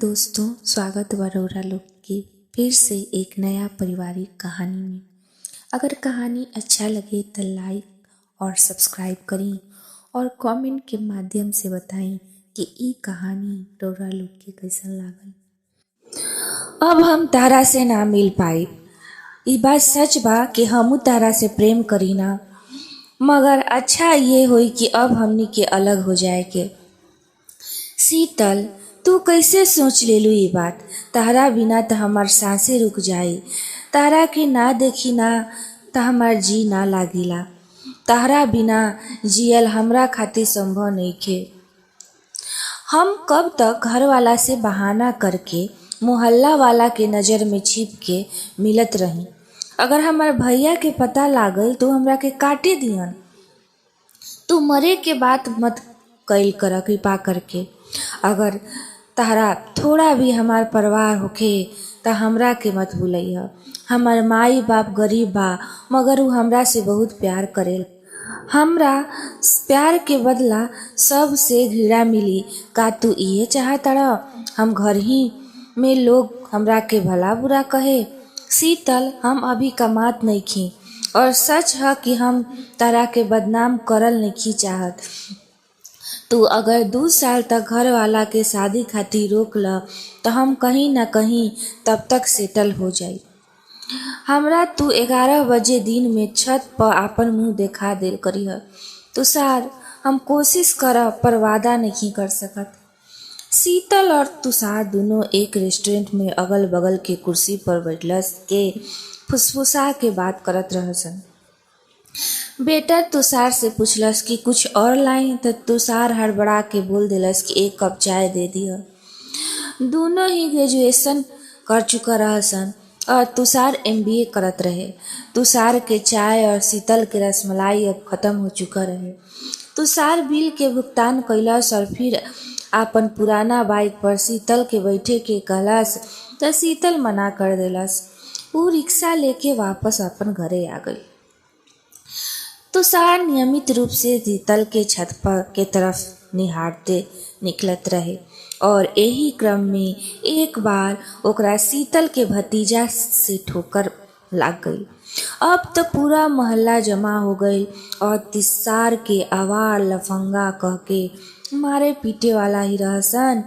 दोस्तों, स्वागत बा रउरा लोग के फिर से एक नया पारिवारिक कहानी में। अगर कहानी अच्छा लगे तो लाइक और सब्सक्राइब करी और कमेंट के माध्यम से बताई कि ई कहानी रउरा लोग के कैसन लागल। अब हम तारा से ना मिल पाई, ई बात सच बा कि हमू तारा से प्रेम करी ना, मगर अच्छा ये होई कि अब हमनी के अलग हो जाए के। शीतल, तू कैसे सोच लेलू ये बात? तारा बिना त हमार सांसें रुक जाई। तारा के ना देखी ना त हमार जी ना लागिला। तारा बिना जियल हमरा खातिर संभव नइखे। हम कब तक घर वाला से बहाना करके मोहल्ला वाला के नजर में छिप के मिलत रही। अगर हमार भैया के पता लागल तो हमरा के काटे दिहन। तू मरे के बात मत कइल कर कृपा करके। अगर तारा थोड़ा भी हमार परवाह होखे त हमरा के मत भूलइह। हमार माई बाप गरीब बा, मगर उ हमरा से बहुत प्यार करेला। हमरा प्यार के बदला सब से घृणा मिली। का तू इहे चाहताड़ा हम घर ही में लोग हमरा के भला बुरा कहे? शीतल, हम अभी कमात नइखी और सच है कि हम तारा के बदनाम करल नइखी चाहत। तू अगर 2 साल तक घर वाला के शादी खातिर रोक ल तो हम कहीं ना कहीं तब तक सेटल हो जाई। हमरा तू 11 बजे दिन में छत पर आपन मुंह देखा देल करीह। तुषार, हम कोशिश करब पर वादा नहीं कर सकत। शीतल और तुषार दोनों एक रेस्टोरेंट में अगल बगल के कुर्सी पर बैठलस के फुसफुसा के बात करत रहसन। बेटा तुषार से पूछलस कि कुछ और लाई तो तुषार हड़बड़ा के बोल देलस कि 1 कप चाय दे दिया। दोनों ही ग्रेजुएशन कर चुका रहसन और तुषार MBA करत रहे। तुषार के चाय और शीतल के रसमलाई अब खत्म हो चुका रहे। तुषार बिल के भुगतान कैलस और फिर आपन पुराना बाइक पर शीतल के बैठे के कहलस तो शीतल मना कर देलस। वो रिक्शा लेके वापस अपन घरे आ गई। तुषार नियमित रूप से शीतल के छत पर के तरफ निहारते निकलत रहे और यही क्रम में एक बार ओकरा शीतल के भतीजा से ठोकर लाग गई। अब तो पूरा मोहल्ला जमा हो गई और तुषार के आवार लफंगा कह के मारे पीटे वाला ही रहसन।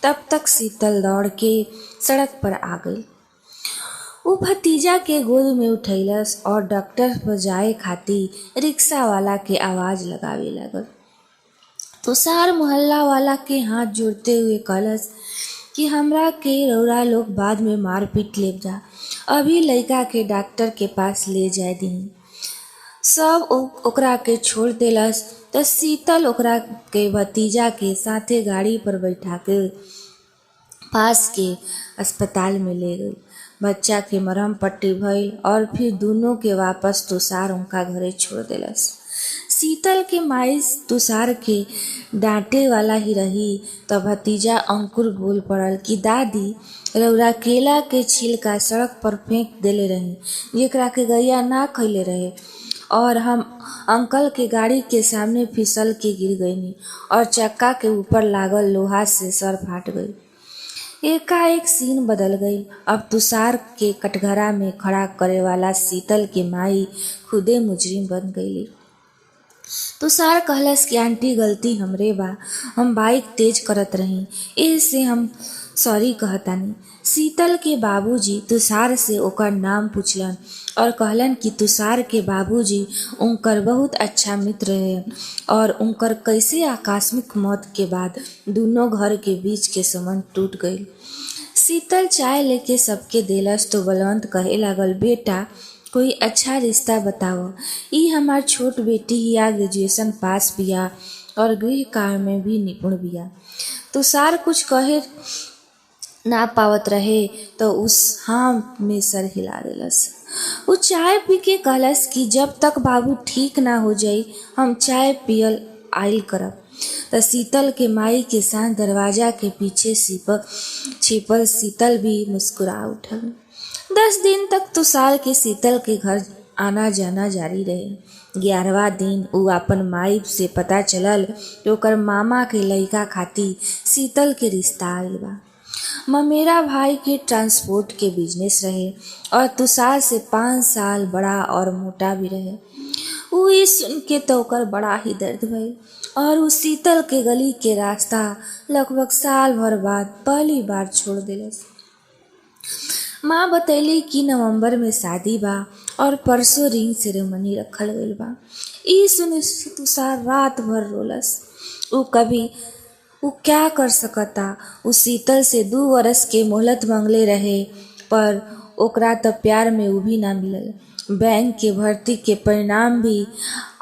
तब तक शीतल दौड़ के सड़क पर आ गई। वो भतीजा के गोद में उठैलस और डॉक्टर पर जाए खातिर रिक्शा वाला के आवाज लगावे लगल। तुषार मोहल्ला वाला के हाथ जोड़ते हुए कहलस कि हमरा के रउरा लोग बाद में मार पीट ले जा, अभी लड़का के डॉक्टर के पास ले जाए दी। सब ओकरा के छोड़ देलस तो शीतल ओकरा के भतीजा के साथे गाड़ी पर बैठा के पास के अस्पताल में ले गई। बच्चा के मरहम पट्टी भइल और फिर दोनों के वापस तुषार उनका घरे छोड़ देलस। शीतल के माई तुषार के डांटे वाला ही रही तो भतीजा अंकुर बोल पड़ल कि दादी, रउरा केला के छिलका सड़क पर फेंक देले रही जेकरा के गैया ना खइले रहे और हम अंकल के गाड़ी के सामने फिसल के गिर गईनी और चक्का के ऊपर लागल लोहा से सर फाट गई। एकाएक सीन बदल गई। अब तुषार के कटघरा में खड़ा करे वाला शीतल के माई खुदे मुजरिम बन गईली। तुषार कहलस कि आंटी, गलती हमरे बा, हम बाइक तेज करत रही, इससे हम सॉरी कहतानी। शीतल के बाबूजी तुषार से ओकर नाम पूछलन और कहलन कि तुषार के बाबूजी उनकर बहुत अच्छा मित्र रहे और उनकर कैसे आकस्मिक मौत के बाद दोनों घर के बीच के संबंध टूट गई। शीतल चाय लेके सबके देलस तो बलवंत कहे लागल, बेटा कोई अच्छा रिश्ता बताओ। ई हमार छोट बेटी हिया ग्रेजुएशन पास बिया और गृह कार्य में भी निपुण बिया। तुषार कुछ कहे ना पावत रहे तो उस हाँ में सर हिला देलस। वो चाय पी के कहलस कि जब तक बाबू ठीक ना हो जाई हम चाय पियल आइल करब। तो शीतल के माई के साथ दरवाजा के पीछे छिपल शीतल भी मुस्कुरा उठल। 10 दिन तक तुषार के शीतल के घर आना जाना जारी रहे। 11वां दिन उ अपन माई से पता चलल कि ओकर मामा के लइका खातिर शीतल के रिश्ता आइल बा। मेरा भाई के ट्रांसपोर्ट के बिजनेस रहे और तुषार से 5 साल बड़ा और मोटा भी रहे। ऊ ई सुन के तो ओकर बड़ा ही दर्द भइल और ऊ शीतल के गली के रास्ता लगभग साल भर बाद पहली बार छोड़ दिलस। माँ बतैली कि नवंबर में शादी बा और परसों रिंग सेरेमनी रखल गइल बा। ई सुन तुषार रात भर रोलस। ऊ क्या कर सकता। ऊ शीतल से 2 बरस के मोहलत मांगले रहे, पर ओकरा त प्यार में ऊ भी ना मिलल। बैंक के भर्ती के परिणाम भी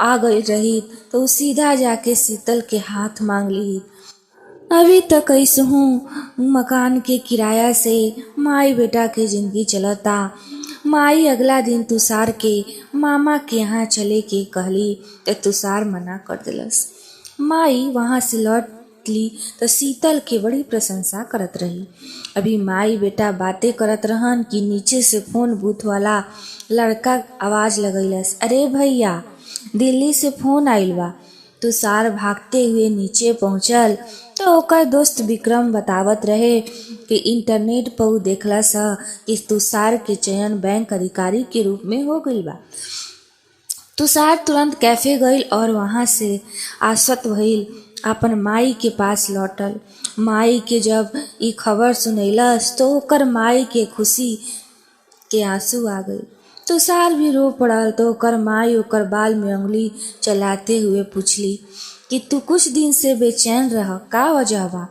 आ गई रही तो ऊ सीधा जाके शीतल के हाथ मांग ली। अभी तक कैसहूँ मकान के किराया से माई बेटा के जिंदगी चलता। माई अगला दिन तुषार के मामा के यहाँ चले के कहली तो तुषार मना कर दिलस। माई वहाँ से लौट ली तो शीतल के बड़ी प्रशंसा करत रही। अभी माई बेटा बातें करत रहन कि नीचे से फोन बूथ वाला लड़का आवाज लगैलस, अरे भैया दिल्ली से फोन आइल बा। तुषार भागते हुए नीचे पहुंचल तो ओकर दोस्त विक्रम बतावत रहे कि इंटरनेट पर ऊ देखलस कि तुषार के चयन बैंक अधिकारी के रूप में हो गइल बा। तुषार तुरंत कैफे गइल और वहां से आश्वस्त भइल अपन माई के पास लौटल। माई के जब ई खबर सुनैलस तो ओकर माई के खुशी के आंसू आ गई। तुषार भी रो पड़ल तो ओकर माई ओकर बाल में उंगली चलाते हुए पूछली कि तू कुछ दिन से बेचैन रह, का वजह बा।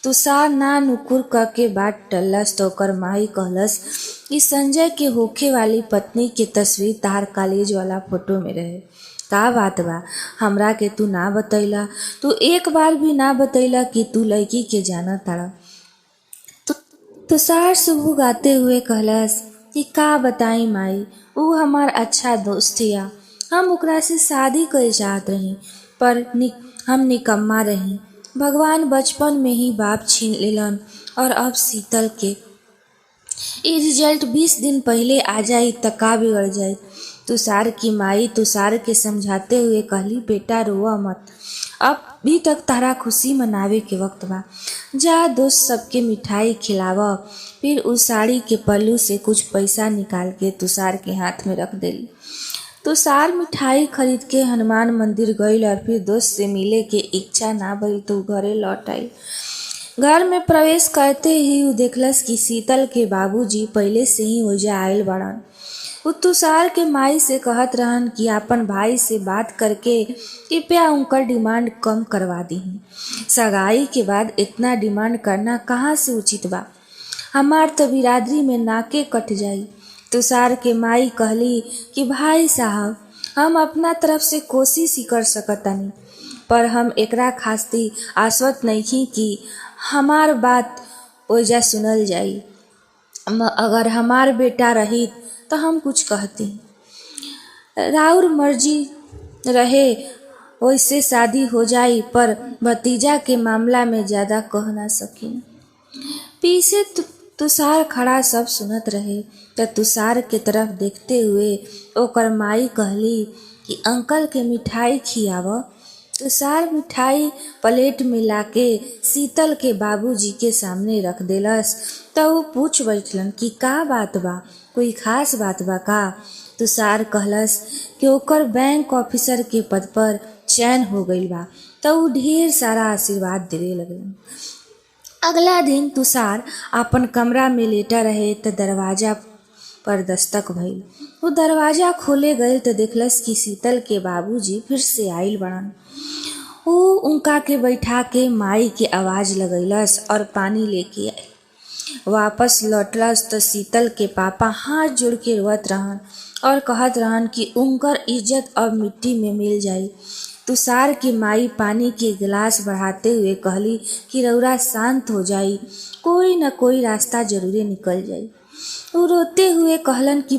तुषार ना नुकुर करके बात टलस तो ओकर माई कहलस कि संजय के होखे वाली पत्नी के तस्वीर तार कॉलेज वाला फोटो में रहे। का बात बा, हमरा के तू ना बतैला। तू एक बार भी ना बतैला कि तू लड़की के जाना तारा। तुषार सुबह गाते हुए कहलस कि का बताई माई, ऊ हमार अच्छा दोस्त हिया। हम ओकरा से शादी करे चाहत रही पर हम निकम्मा रही। भगवान बचपन में ही बाप छीन लेलन और अब शीतल के ई रिजल्ट 20 दिन पहले आ जाई त का बिगड़ जाई। तुषार की माई तुषार के समझाते हुए कहली, बेटा रोआ मत, अब भी तक तारा खुशी मनावे के वक्त बा। जा दोस्त सबके मिठाई खिलावा। फिर उस साड़ी के पल्लू से कुछ पैसा निकाल के तुषार के हाथ में रख देली। तुषार मिठाई खरीद के हनुमान मंदिर गईल और फिर दोस्त से मिले के इच्छा ना भइल तो घरे लौट आई। घर में प्रवेश करते ही ऊ देखलस कि शीतल के बाबूजी पहले से ही ओजा आयल बड़न। ऊ तुषार के माई से कहत रहन कि अपन भाई से बात करके कृपया उनकर डिमांड कम करवा दीही। सगाई के बाद इतना डिमांड करना कहाँ से उचित बा। हमार तो बिरादरी में नाके कट जाई। तुषार के माई कहली कि भाई साहब, हम अपना तरफ से कोशिश ही कर सकतानी, पर हम एकरा खातिर आश्वस्त नहीं कि हमार बात ओइजा सुनल जाई। अगर हमार बेटा रही तो हम कुछ कहती। राउर मर्जी रहे वैसे शादी हो जाई, पर भतीजा के मामला में ज्यादा कह ना सकी। पीछे तुषार खड़ा सब सुनत रहे तो तुषार के तरफ देखते हुए ओकर माई कहली कि अंकल के मिठाई खियाव। तुषार मिठाई प्लेट में लाके शीतल के बाबूजी के सामने रख देलस तो वो पूछ बैठलन कि का बात बा, कोई खास बात बा का। तुषार कहलस कि ओकर बैंक ऑफिसर के पद पर चयन हो गइल बा तो वो ढेर सारा आशीर्वाद देवे लगलन। अगला दिन तुषार अपन कमरा में लेटा रहे तो दरवाजा पर दस्तक भइल। वो दरवाजा खोले गए तो देखलस कि शीतल के बाबूजी फिर से आइल बड़न। वो उनका के बैठा के माई के आवाज लगैलस और पानी लेके आई। वापस लौटलस तो शीतल के पापा हाथ जोड़ के रोवत रहन और कहत रहन कि उनकर इज्जत अब मिट्टी में मिल जाई। तुषार की माई पानी के गिलास बढ़ाते हुए कहली कि रौरा शांत हो जाई, कोई न कोई रास्ता जरूर निकल जाई। वो रोते हुए कहलन कि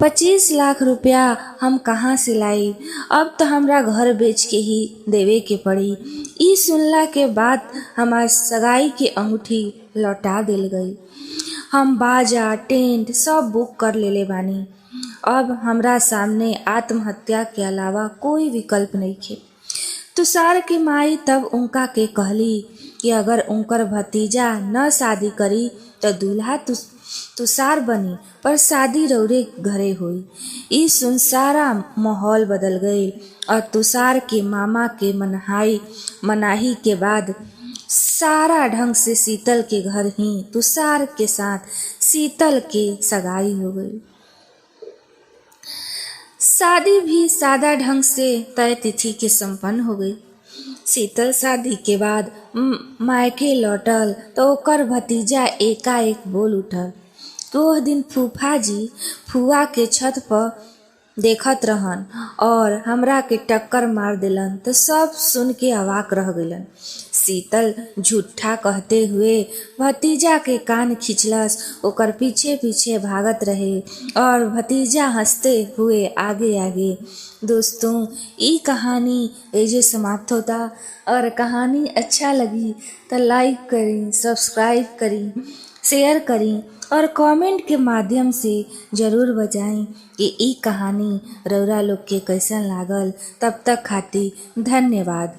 25 लाख रुपया हम कहाँ से लाई, अब तो हमरा घर बेच के ही देवे के पड़ी। ई सुनला के बाद हमार सगाई के अंगूठी लौटा दिल गई। हम बाजा टेंट सब बुक कर लेले बानी। अब हमरा सामने आत्महत्या के अलावा कोई विकल्प नहीं थे। तुषार की माई तब उनका के कहली कि अगर उनकर भतीजा न शादी करी तो दूल्हा तुषार बनी, पर शादी रौरे घरे हुई। इस सुनसारा माहौल बदल गई और तुषार के मामा के मनाही के बाद सारा ढंग से शीतल के घर ही तुषार के साथ शीतल के सगाई हो गई। शादी भी सादा ढंग से तय तिथि के संपन्न हो गई। शीतल शादी के बाद मायके लौटल तो ओकर भतीजा एकाएक बोल उठल। ओह दिन फूफा जी फुआ के छत पर देखत रहन और हमरा के टक्कर मार दिलन तो सब सुन के अवाक रह गइलन। शीतल झूठा कहते हुए भतीजा के कान खिंचलस, ओकर पीछे पीछे भागत रहे और भतीजा हंसते हुए आगे आगे। दोस्तों, ई कहानी एजे समाप्त होता और कहानी अच्छा लगी तो लाइक करी, सब्सक्राइब करी, शेयर करी और कमेंट के माध्यम से ज़रूर बताएं कि ई कहानी रउरा लोग के कैसन लागल। तब तक खातिर धन्यवाद।